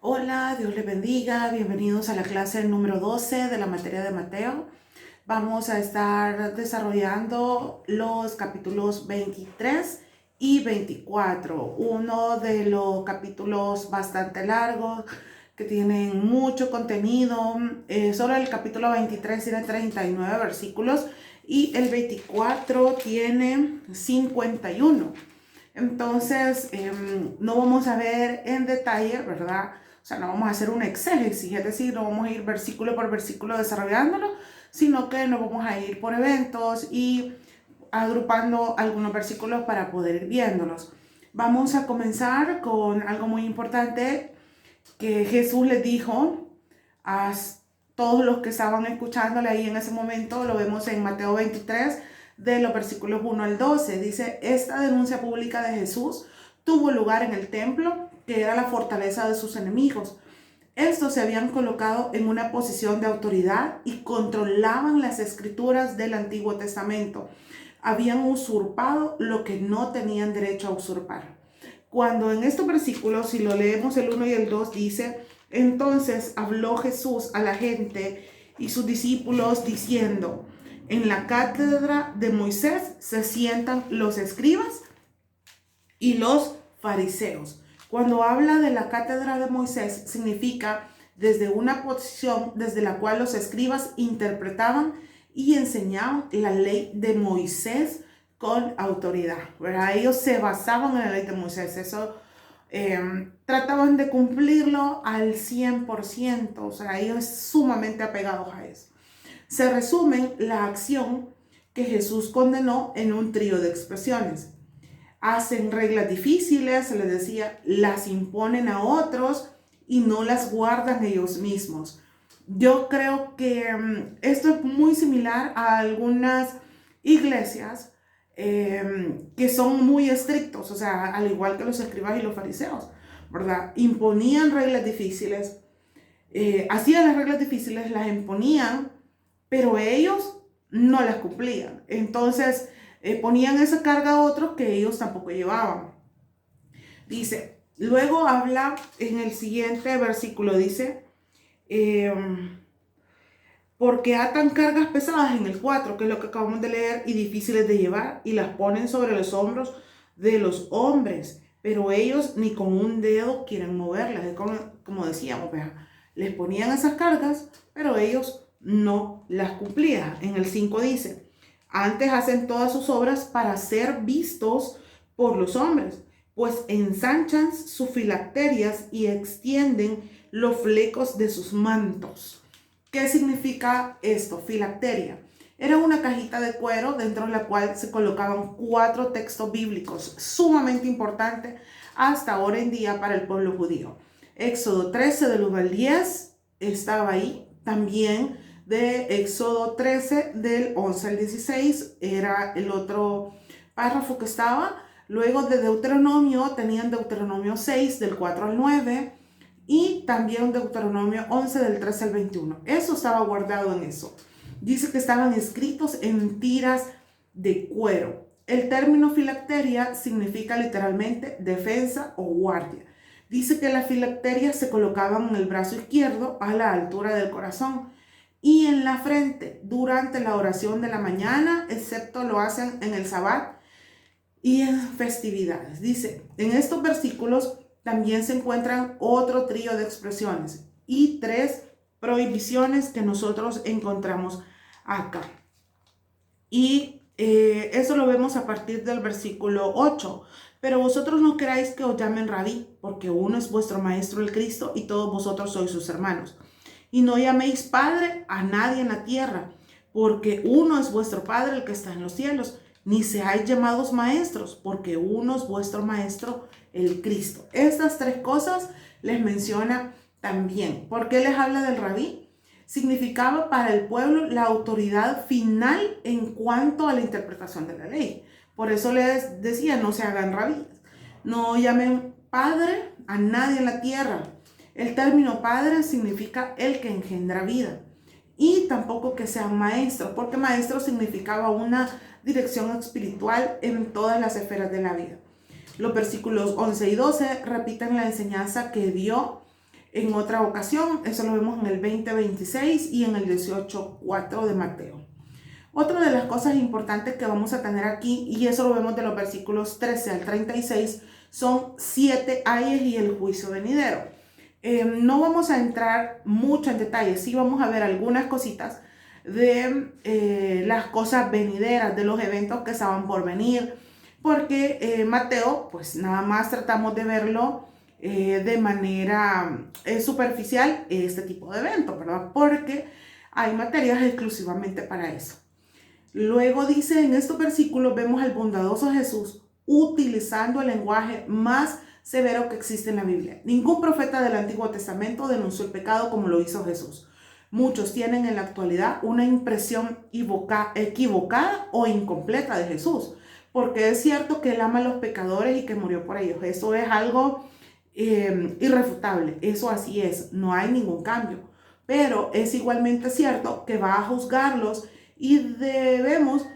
Hola, Dios les bendiga. Bienvenidos a la clase número 12 de la materia de Mateo. Vamos a estar desarrollando los capítulos 23 y 24. Uno de los capítulos bastante largos que tienen mucho contenido. Solo el capítulo 23 tiene 39 versículos y el 24 tiene 51. Entonces, no vamos a ver en detalle, ¿verdad? O sea, no vamos a hacer un exégesis, es decir, no vamos a ir versículo por versículo desarrollándolo, sino que nos vamos a ir por eventos y agrupando algunos versículos para poder ir viéndolos. Vamos a comenzar con algo muy importante que Jesús les dijo a todos los que estaban escuchándole ahí en ese momento. Lo vemos en Mateo 23, de los versículos 1 al 12. Dice: esta denuncia pública de Jesús tuvo lugar en el templo, que era la fortaleza de sus enemigos. Estos se habían colocado en una posición de autoridad y controlaban las escrituras del Antiguo Testamento. Habían usurpado lo que no tenían derecho a usurpar. Cuando en estos versículos, si lo leemos el 1 y el 2, dice: entonces habló Jesús a la gente y sus discípulos diciendo: en la cátedra de Moisés se sientan los escribas y los fariseos. Cuando habla de la cátedra de Moisés, significa desde una posición desde la cual los escribas interpretaban y enseñaban la ley de Moisés con autoridad, ¿verdad? Ellos se basaban en la ley de Moisés. Eso trataban de cumplirlo al 100%, o sea, ellos sumamente apegados a eso. Se resumen la acción que Jesús condenó en un trío de expresiones. Hacen reglas difíciles, se les decía, las imponen a otros y no las guardan ellos mismos. Yo creo que esto es muy similar a algunas iglesias que son muy estrictos, o sea, al igual que los escribas y los fariseos, ¿verdad? Imponían reglas difíciles, hacían las reglas difíciles, las imponían, pero ellos no las cumplían. Entonces, ponían esa carga a otros que ellos tampoco llevaban. Dice, luego habla en el siguiente versículo, dice, porque atan cargas pesadas en el 4, que es lo que acabamos de leer, y difíciles de llevar, y las ponen sobre los hombros de los hombres, pero ellos ni con un dedo quieren moverlas. Es como decíamos, les ponían esas cargas, pero ellos no las cumplían. En el 5 dice, antes hacen todas sus obras para ser vistos por los hombres, pues ensanchan sus filacterias y extienden los flecos de sus mantos. ¿Qué significa esto? Filacteria. Era una cajita de cuero dentro de la cual se colocaban 4 textos bíblicos sumamente importantes hasta ahora en día para el pueblo judío. Éxodo 13 del 1 al 10 estaba ahí. También de Éxodo 13 del 11 al 16 era el otro párrafo que estaba. Luego de Deuteronomio tenían Deuteronomio 6 del 4 al 9. Y también Deuteronomio 11 del 13 al 21. Eso estaba guardado en eso. Dice que estaban escritos en tiras de cuero. El término filacteria significa literalmente defensa o guardia. Dice que las filacterias se colocaban en el brazo izquierdo a la altura del corazón y en la frente durante la oración de la mañana, excepto lo hacen en el Sabbat y en festividades. Dice, en estos versículos también se encuentran otro trío de expresiones y 3 prohibiciones que nosotros encontramos acá. Y eso lo vemos a partir del versículo 8. Pero vosotros no queráis que os llamen rabí, porque uno es vuestro maestro el Cristo y todos vosotros sois sus hermanos. Y no llaméis padre a nadie en la tierra, porque uno es vuestro Padre el que está en los cielos. Ni seáis llamados maestros, porque uno es vuestro maestro el Cristo. Estas 3 cosas les menciona también. ¿Por qué les habla del rabí? Significaba para el pueblo la autoridad final en cuanto a la interpretación de la ley. Por eso les decía, no se hagan rabíes. No llamen padre a nadie en la tierra. El término padre significa el que engendra vida. Y tampoco que sean maestros, porque maestro significaba una dirección espiritual en todas las esferas de la vida. Los versículos 11 y 12 repiten la enseñanza que dio en otra ocasión. Eso lo vemos en el 20:26 y en el 18:4 de Mateo. Otra de las cosas importantes que vamos a tener aquí, y eso lo vemos de los versículos 13 al 36, son 7 ayes y el juicio venidero. No vamos a entrar mucho en detalles, sí vamos a ver algunas cositas de las cosas venideras, de los eventos que estaban por venir, porque Mateo, pues nada más tratamos de verlo de manera superficial, este tipo de eventos, ¿verdad? Porque hay materias exclusivamente para eso. Luego dice, en estos versículos vemos al bondadoso Jesús utilizando el lenguaje más severo que existe en la Biblia. Ningún profeta del Antiguo Testamento denunció el pecado como lo hizo Jesús. Muchos tienen en la actualidad una impresión equivocada o incompleta de Jesús, porque es cierto que él ama a los pecadores y que murió por ellos. Eso es algo irrefutable, eso así es, no hay ningún cambio. Pero es igualmente cierto que va a juzgarlos y debemos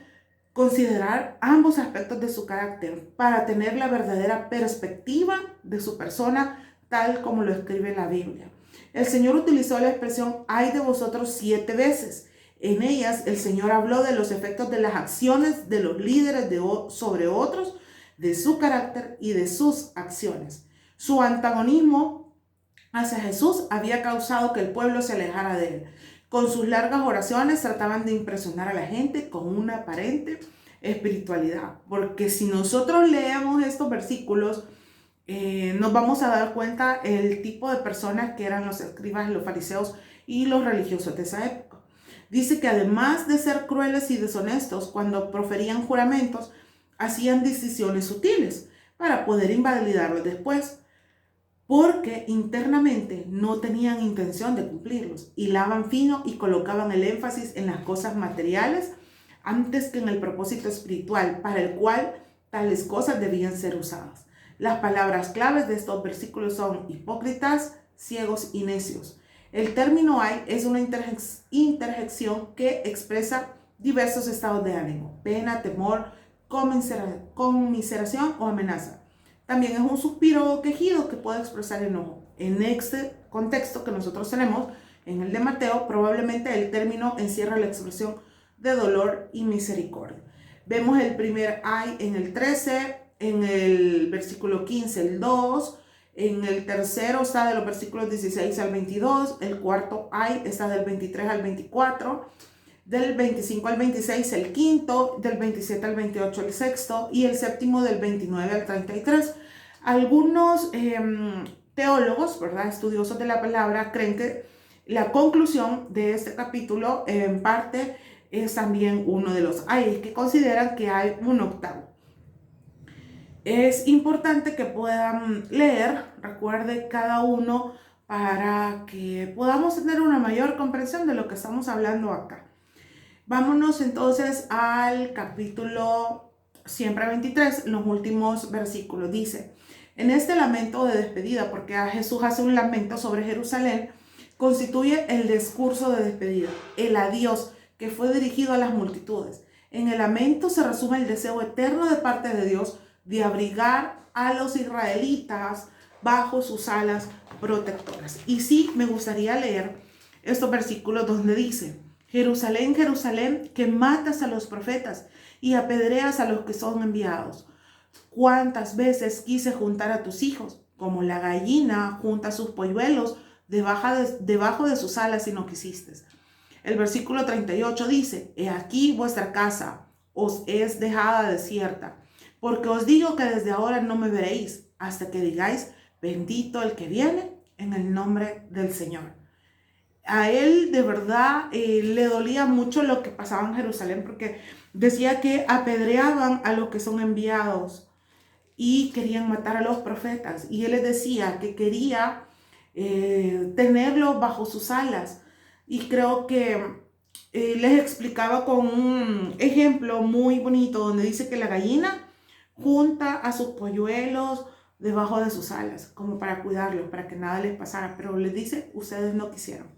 considerar ambos aspectos de su carácter para tener la verdadera perspectiva de su persona, tal como lo escribe la Biblia. El Señor utilizó la expresión "ay de vosotros" 7 veces. En ellas el Señor habló de los efectos de las acciones de los líderes sobre otros, de su carácter y de sus acciones. Su antagonismo hacia Jesús había causado que el pueblo se alejara de él. Con sus largas oraciones trataban de impresionar a la gente con una aparente espiritualidad. Porque si nosotros leemos estos versículos, nos vamos a dar cuenta el tipo de personas que eran los escribas, los fariseos y los religiosos de esa época. Dice que además de ser crueles y deshonestos, cuando proferían juramentos, hacían decisiones sutiles para poder invalidarlos después, porque internamente no tenían intención de cumplirlos. Hilaban fino y colocaban el énfasis en las cosas materiales antes que en el propósito espiritual para el cual tales cosas debían ser usadas. Las palabras claves de estos versículos son hipócritas, ciegos y necios. El término "ay" es una interjección que expresa diversos estados de ánimo: pena, temor, conmiseración o amenaza. También es un suspiro o quejido que puede expresar enojo. En este contexto que nosotros tenemos, en el de Mateo, probablemente el término encierra la expresión de dolor y misericordia. Vemos el primer "ay" en el 13, en el versículo 15 el 2, en el tercero está de los versículos 16 al 22, el cuarto "ay" está del 23 al 24, del 25 al 26 el quinto, del 27 al 28 el sexto y el séptimo del 29 al 33. Algunos teólogos, ¿verdad?, estudiosos de la palabra, creen que la conclusión de este capítulo en parte es también uno de los "ay", que consideran que hay un octavo. Es importante que puedan leer, recuerde, cada uno para que podamos tener una mayor comprensión de lo que estamos hablando acá. Vámonos entonces al capítulo siempre 23, los últimos versículos. Dice, en este lamento de despedida, porque Jesús hace un lamento sobre Jerusalén, constituye el discurso de despedida, el adiós que fue dirigido a las multitudes. En el lamento se resume el deseo eterno de parte de Dios de abrigar a los israelitas bajo sus alas protectoras. Y sí, me gustaría leer estos versículos donde dice, Jerusalén, Jerusalén, que matas a los profetas y apedreas a los que son enviados. ¿Cuántas veces quise juntar a tus hijos, como la gallina junta sus polluelos debajo de sus alas y no quisiste? El versículo 38 dice, he aquí vuestra casa os es dejada desierta, porque os digo que desde ahora no me veréis, hasta que digáis, bendito el que viene en el nombre del Señor. A él de verdad le dolía mucho lo que pasaba en Jerusalén, porque decía que apedreaban a los que son enviados y querían matar a los profetas. Y él les decía que quería tenerlos bajo sus alas. Y creo que les explicaba con un ejemplo muy bonito donde dice que la gallina junta a sus polluelos debajo de sus alas, como para cuidarlos, para que nada les pasara. Pero les dice, ustedes no quisieron.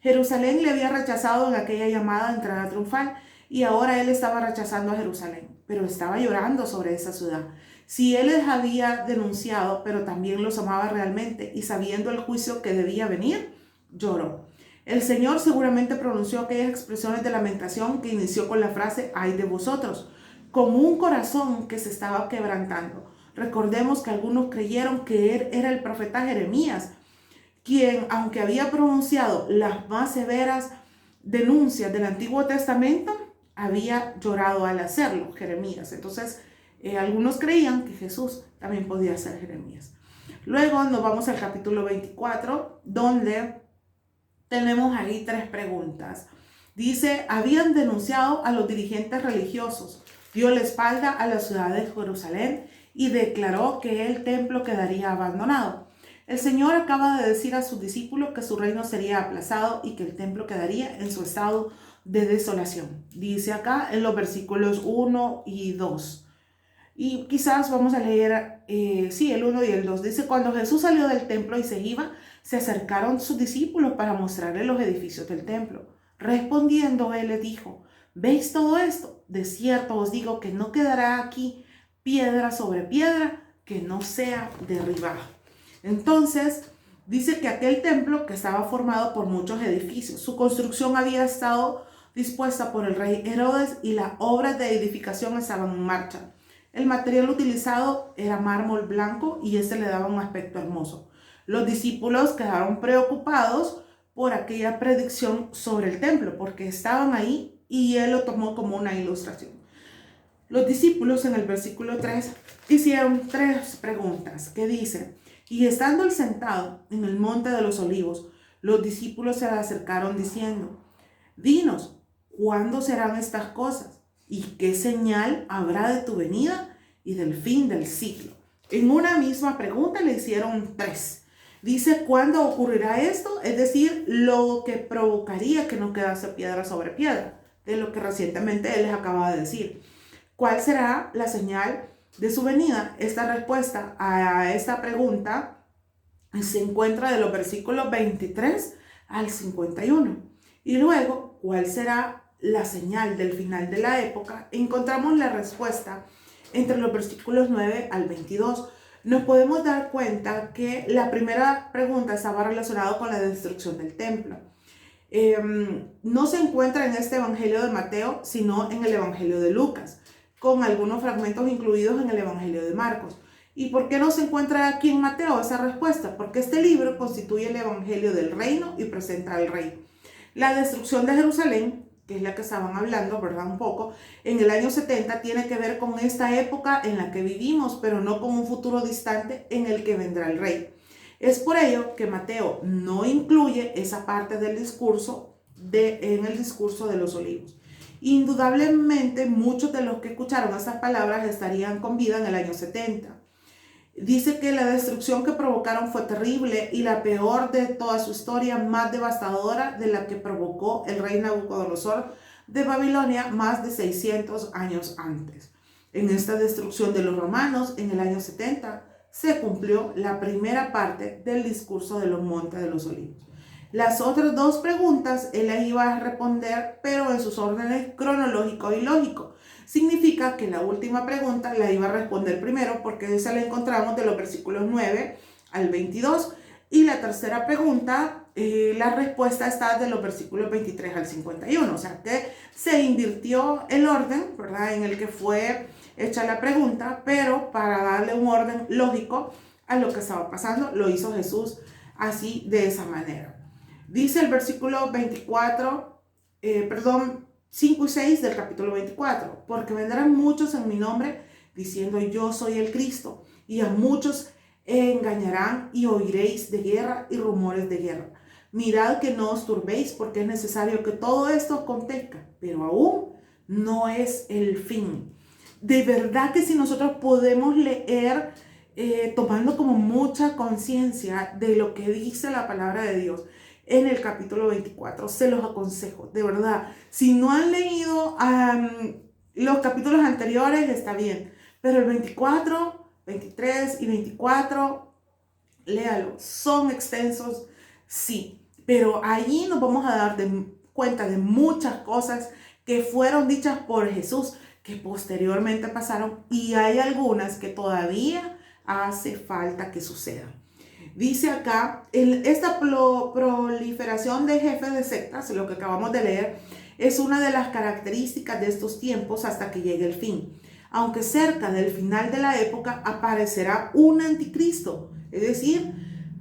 Jerusalén le había rechazado en aquella llamada entrada triunfal y ahora él estaba rechazando a Jerusalén, pero estaba llorando sobre esa ciudad. Si él les había denunciado, pero también los amaba realmente, y sabiendo el juicio que debía venir, lloró. El Señor seguramente pronunció aquellas expresiones de lamentación que inició con la frase "ay de vosotros", con un corazón que se estaba quebrantando. Recordemos que algunos creyeron que él era el profeta Jeremías, quien, aunque había pronunciado las más severas denuncias del Antiguo Testamento, había llorado al hacerlo, Jeremías. Entonces, algunos creían que Jesús también podía ser Jeremías. Luego nos vamos al capítulo 24, donde tenemos ahí 3 preguntas. Dice, habían denunciado a los dirigentes religiosos, dio la espalda a la ciudad de Jerusalén y declaró que el templo quedaría abandonado. El Señor acaba de decir a sus discípulos que su reino sería aplazado y que el templo quedaría en su estado de desolación. Dice acá en los versículos 1 y 2. Y quizás vamos a leer, el 1 y el 2. Dice, cuando Jesús salió del templo y se iba, se acercaron sus discípulos para mostrarle los edificios del templo. Respondiendo, él les dijo, ¿veis todo esto? De cierto os digo que no quedará aquí piedra sobre piedra que no sea derribada. Entonces, dice que aquel templo, que estaba formado por muchos edificios, su construcción había estado dispuesta por el rey Herodes y las obras de edificación estaban en marcha. El material utilizado era mármol blanco y este le daba un aspecto hermoso. Los discípulos quedaron preocupados por aquella predicción sobre el templo, porque estaban ahí y él lo tomó como una ilustración. Los discípulos en el versículo 3 hicieron 3 preguntas que dicen, y estando él sentado en el monte de los olivos, los discípulos se le acercaron diciendo, dinos, ¿cuándo serán estas cosas? ¿Y qué señal habrá de tu venida y del fin del siglo? En una misma pregunta le hicieron 3. Dice, ¿cuándo ocurrirá esto? Es decir, lo que provocaría que no quedase piedra sobre piedra, de lo que recientemente él les acaba de decir. ¿Cuál será la señal de su venida? Esta respuesta a esta pregunta se encuentra de los versículos 23 al 51. Y luego, ¿cuál será la señal del final de la época? Encontramos la respuesta entre los versículos 9 al 22. Nos podemos dar cuenta que la primera pregunta estaba relacionada con la destrucción del templo. No se encuentra en este evangelio de Mateo, sino en el evangelio de Lucas, con algunos fragmentos incluidos en el evangelio de Marcos. ¿Y por qué no se encuentra aquí en Mateo esa respuesta? Porque este libro constituye el evangelio del reino y presenta al rey. La destrucción de Jerusalén, que es la que estaban hablando, ¿verdad? Un poco, en el año 70 tiene que ver con esta época en la que vivimos, pero no con un futuro distante en el que vendrá el rey. Es por ello que Mateo no incluye esa parte del discurso en el discurso de los olivos. Indudablemente, muchos de los que escucharon esas palabras estarían con vida en el año 70. Dice que la destrucción que provocaron fue terrible y la peor de toda su historia, más devastadora de la que provocó el rey Nabucodonosor de Babilonia más de 600 años antes. En esta destrucción de los romanos, en el año 70, se cumplió la primera parte del discurso de los Montes de los Olivos. Las otras 2 preguntas él las iba a responder, pero en sus órdenes cronológico y lógico. Significa que la última pregunta la iba a responder primero, porque esa la encontramos de los versículos 9 al 22. Y la tercera pregunta, la respuesta está de los versículos 23 al 51. O sea que se invirtió el orden, ¿verdad?, en el que fue hecha la pregunta, pero para darle un orden lógico a lo que estaba pasando, lo hizo Jesús así, de esa manera. Dice el versículo 5 y 6 del capítulo 24, porque vendrán muchos en mi nombre diciendo yo soy el Cristo, y a muchos engañarán y oiréis de guerra y rumores de guerra. Mirad que no os turbéis, porque es necesario que todo esto acontezca, pero aún no es el fin. De verdad que si nosotros podemos leer tomando como mucha conciencia de lo que dice la palabra de Dios en el capítulo 24, se los aconsejo, de verdad. Si no han leído los capítulos anteriores, está bien, pero el 24, 23 y 24, léalo. Son extensos, sí, pero allí nos vamos a dar cuenta de muchas cosas que fueron dichas por Jesús, que posteriormente pasaron y hay algunas que todavía hace falta que sucedan. Dice acá, esta proliferación de jefes de sectas, lo que acabamos de leer, es una de las características de estos tiempos hasta que llegue el fin. Aunque cerca del final de la época aparecerá un anticristo, es decir,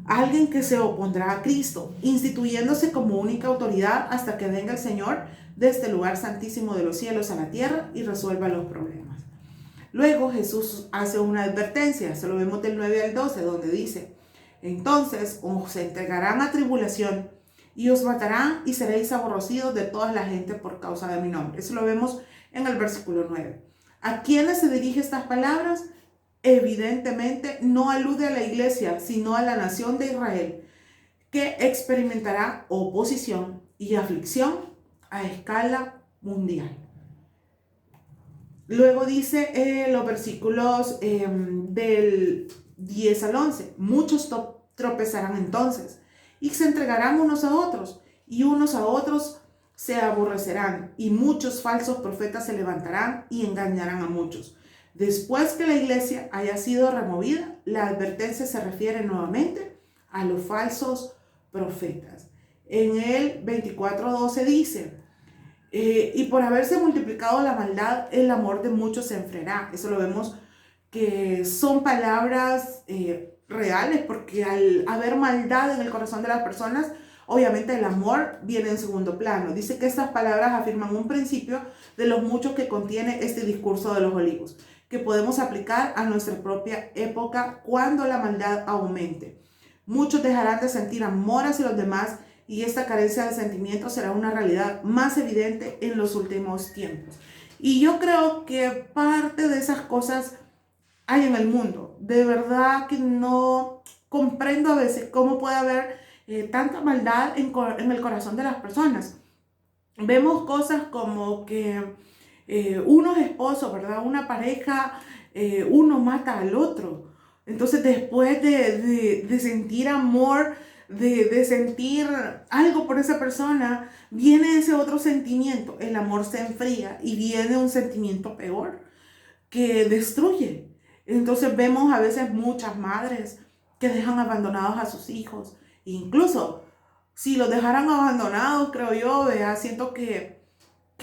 alguien que se opondrá a Cristo, instituyéndose como única autoridad hasta que venga el Señor de este lugar santísimo de los cielos a la tierra y resuelva los problemas. Luego Jesús hace una advertencia, se lo vemos del 9 al 12, donde dice: entonces os entregarán a tribulación y os matarán y seréis aborrecidos de toda la gente por causa de mi nombre. Eso lo vemos en el versículo 9. ¿A quiénes se dirigen estas palabras? Evidentemente no alude a la iglesia, sino a la nación de Israel, que experimentará oposición y aflicción a escala mundial. Luego dice los versículos del 10 al 11, muchos tropezarán entonces y se entregarán unos a otros y unos a otros se aborrecerán y muchos falsos profetas se levantarán y engañarán a muchos. Después que la iglesia haya sido removida, la advertencia se refiere nuevamente a los falsos profetas. En el 24:12 dice: y por haberse multiplicado la maldad, el amor de muchos se enfriará. Eso lo vemos que son palabras reales, porque al haber maldad en el corazón de las personas, obviamente el amor viene en segundo plano. Dice que estas palabras afirman un principio de los muchos que contiene este discurso de los olivos, que podemos aplicar a nuestra propia época cuando la maldad aumente. Muchos dejarán de sentir amor hacia los demás y esta carencia de sentimientos será una realidad más evidente en los últimos tiempos. Y yo creo que parte de esas cosas hay en el mundo. De verdad que no comprendo a veces cómo puede haber tanta maldad en el corazón de las personas. Vemos cosas como que unos esposos, ¿verdad? Una pareja, uno mata al otro. Entonces después de sentir amor, de sentir algo por esa persona, viene ese otro sentimiento. El amor se enfría y viene un sentimiento peor que destruye. Entonces vemos a veces muchas madres que dejan abandonados a sus hijos. Incluso si los dejaran abandonados, creo yo, siento que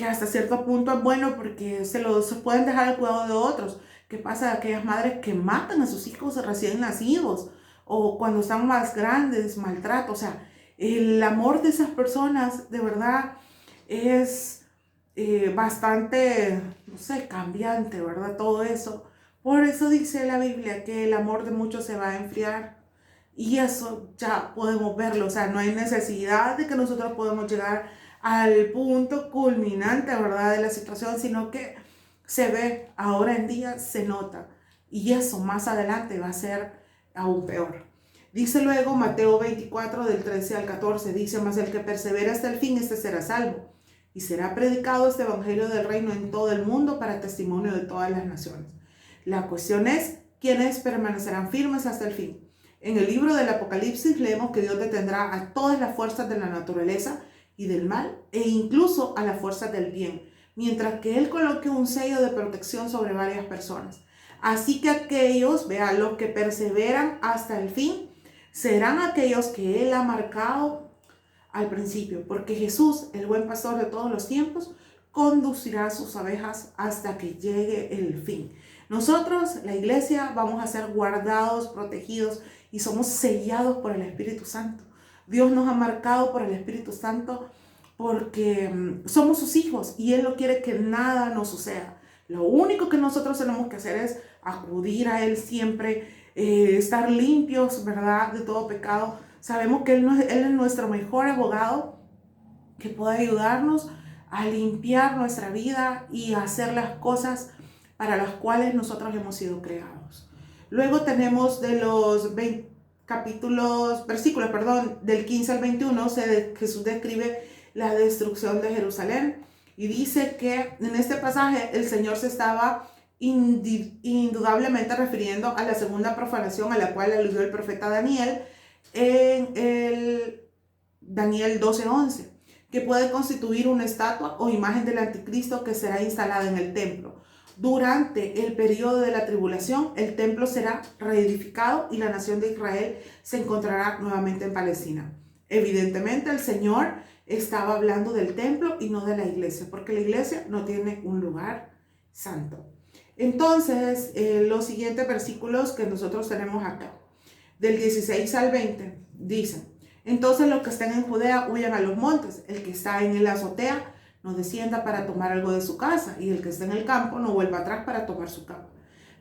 hasta cierto punto es bueno porque se pueden dejar al cuidado de otros. ¿Qué pasa de aquellas madres que matan a sus hijos recién nacidos o cuando están más grandes, maltrato? O sea, el amor de esas personas de verdad es bastante, no sé, cambiante, ¿verdad? Todo eso. Por eso dice la Biblia que el amor de muchos se va a enfriar. Y eso ya podemos verlo. O sea, no hay necesidad de que nosotros podamos llegar al punto culminante, ¿verdad?, de la situación, sino que se ve, ahora en día se nota. Y eso más adelante va a ser aún peor. Dice luego Mateo 24, del 13 al 14, dice: mas el que persevera hasta el fin, este será salvo. Y será predicado este evangelio del reino en todo el mundo para testimonio de todas las naciones. La cuestión es, ¿quiénes permanecerán firmes hasta el fin? En el libro del Apocalipsis leemos que Dios detendrá a todas las fuerzas de la naturaleza y del mal, e incluso a las fuerzas del bien, mientras que Él coloque un sello de protección sobre varias personas. Así que aquellos, los que perseveran hasta el fin, serán aquellos que Él ha marcado al principio, porque Jesús, el buen pastor de todos los tiempos, conducirá a sus abejas hasta que llegue el fin. Nosotros, la iglesia, vamos a ser guardados, protegidos y somos sellados por el Espíritu Santo. Dios nos ha marcado por el Espíritu Santo porque somos sus hijos y Él no quiere que nada nos suceda. Lo único que nosotros tenemos que hacer es acudir a Él siempre, estar limpios, ¿verdad?, de todo pecado. Sabemos que Él es nuestro mejor abogado que puede ayudarnos a limpiar nuestra vida y a hacer las cosas para las cuales nosotros hemos sido creados. Luego tenemos de los versículos, del 15 al 21, Jesús describe la destrucción de Jerusalén y dice que en este pasaje el Señor se estaba indudablemente refiriendo a la segunda profanación a la cual aludió el profeta Daniel en el Daniel 12:11, que puede constituir una estatua o imagen del anticristo que será instalada en el templo. durante el periodo de la tribulación, el templo será reedificado y la nación de Israel se encontrará nuevamente en Palestina. Evidentemente, el Señor estaba hablando del templo y no de la iglesia, porque la iglesia no tiene un lugar santo. Entonces, los siguientes versículos que nosotros tenemos acá, del 16 al 20, dicen: entonces los que estén en Judea huyan a los montes, el que está en la azotea no descienda para tomar algo de su casa, y el que esté en el campo no vuelva atrás para tomar su capa.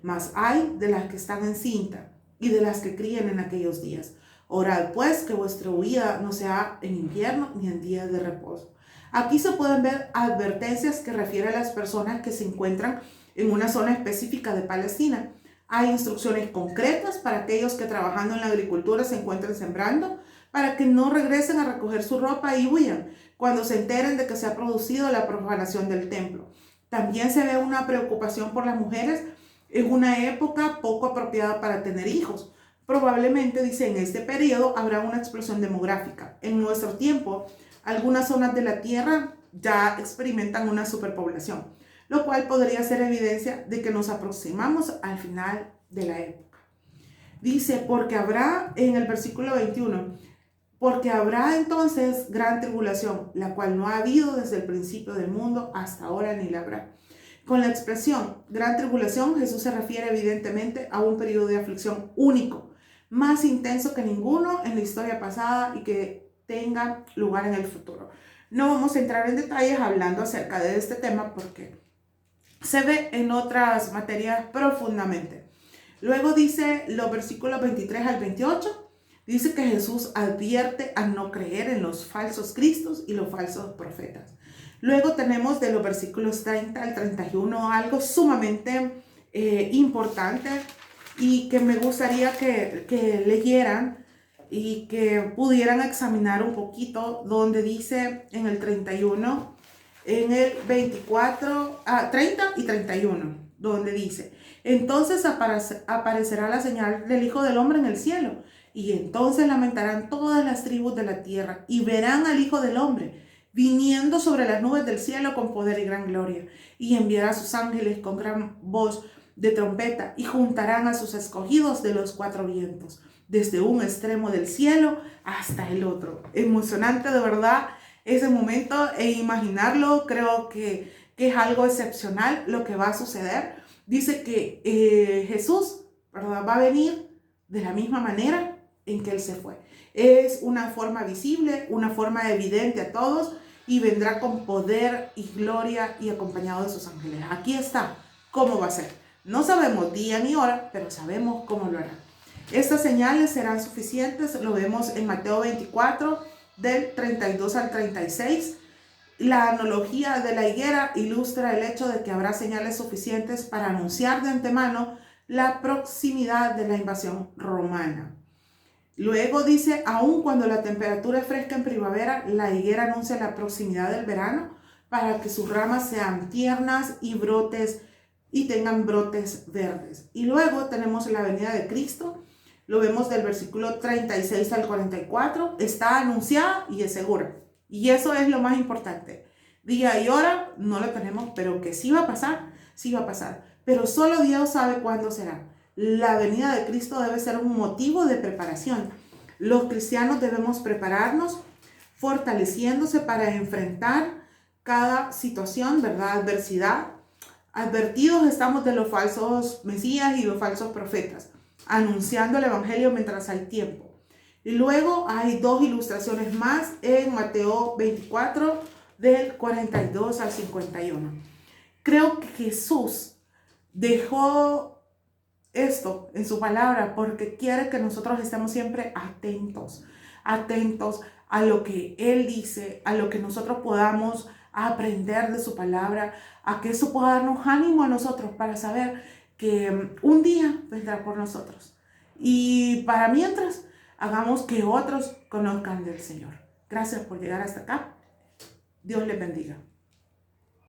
Mas ay de las que están en cinta y de las que críen en aquellos días. Orad pues que vuestra huida no sea en invierno ni en días de reposo. Aquí se pueden ver advertencias que refieren a las personas que se encuentran en una zona específica de Palestina. Hay instrucciones concretas para aquellos que trabajando en la agricultura se encuentren sembrando, para que no regresen a recoger su ropa y huyan cuando se enteren de que se ha producido la profanación del templo. También se ve una preocupación por las mujeres en una época poco apropiada para tener hijos. Probablemente, dice, en este periodo habrá una explosión demográfica. En nuestro tiempo, algunas zonas de la tierra ya experimentan una superpoblación, lo cual podría ser evidencia de que nos aproximamos al final de la época. Dice, porque habrá, en el versículo 21, porque habrá entonces gran tribulación, la cual no ha habido desde el principio del mundo hasta ahora ni la habrá. Con la expresión gran tribulación, Jesús se refiere evidentemente a un periodo de aflicción único, más intenso que ninguno en la historia pasada y que tenga lugar en el futuro. No vamos a entrar en detalles hablando acerca de este tema porque se ve en otras materias profundamente. Luego dice los versículos 23 al 28, dice que Jesús advierte a no creer en los falsos cristos y los falsos profetas. Luego tenemos de los versículos 30 al 31 algo sumamente importante y que me gustaría que leyeran y que pudieran examinar un poquito, donde dice en el 31, en el 24, 30 y 31, donde dice: entonces aparecerá la señal del Hijo del Hombre en el cielo, y entonces lamentarán todas las tribus de la tierra, y verán al Hijo del Hombre viniendo sobre las nubes del cielo con poder y gran gloria, y enviará a sus ángeles con gran voz de trompeta, y juntarán a sus escogidos de los cuatro vientos, desde un extremo del cielo hasta el otro. Emocionante de verdad ese momento, e imaginarlo creo que es algo excepcional lo que va a suceder. Dice que Jesús, ¿verdad?, va a venir de la misma manera en que Él se fue. Es una forma visible, una forma evidente a todos, y vendrá con poder y gloria y acompañado de sus ángeles. Aquí está cómo va a ser. No sabemos día ni hora, pero sabemos cómo lo hará. Estas señales serán suficientes, lo vemos en Mateo 24, del 32 al 36. La analogía de la higuera ilustra el hecho de que habrá señales suficientes para anunciar de antemano la proximidad de la invasión romana. Luego dice, aun cuando la temperatura es fresca en primavera, la higuera anuncia la proximidad del verano para que sus ramas sean tiernas y tengan brotes verdes. Y luego tenemos la venida de Cristo. Lo vemos del versículo 36 al 44. Está anunciada y es segura. Y eso es lo más importante. Día y hora no lo tenemos, pero que sí va a pasar, sí va a pasar. Pero solo Dios sabe cuándo será. La venida de Cristo debe ser un motivo de preparación. Los cristianos debemos prepararnos, fortaleciéndose para enfrentar cada situación, ¿verdad?, adversidad. Advertidos estamos de los falsos mesías y los falsos profetas, anunciando el evangelio mientras hay tiempo. Y luego hay dos ilustraciones más en Mateo 24, del 42 al 51. Creo que Jesús dejó esto en su palabra porque quiere que nosotros estemos siempre atentos a lo que Él dice, a lo que nosotros podamos aprender de su palabra, a que eso pueda darnos ánimo a nosotros para saber que un día vendrá por nosotros. Y para mientras, hagamos que otros conozcan del Señor. Gracias por llegar hasta acá. Dios les bendiga.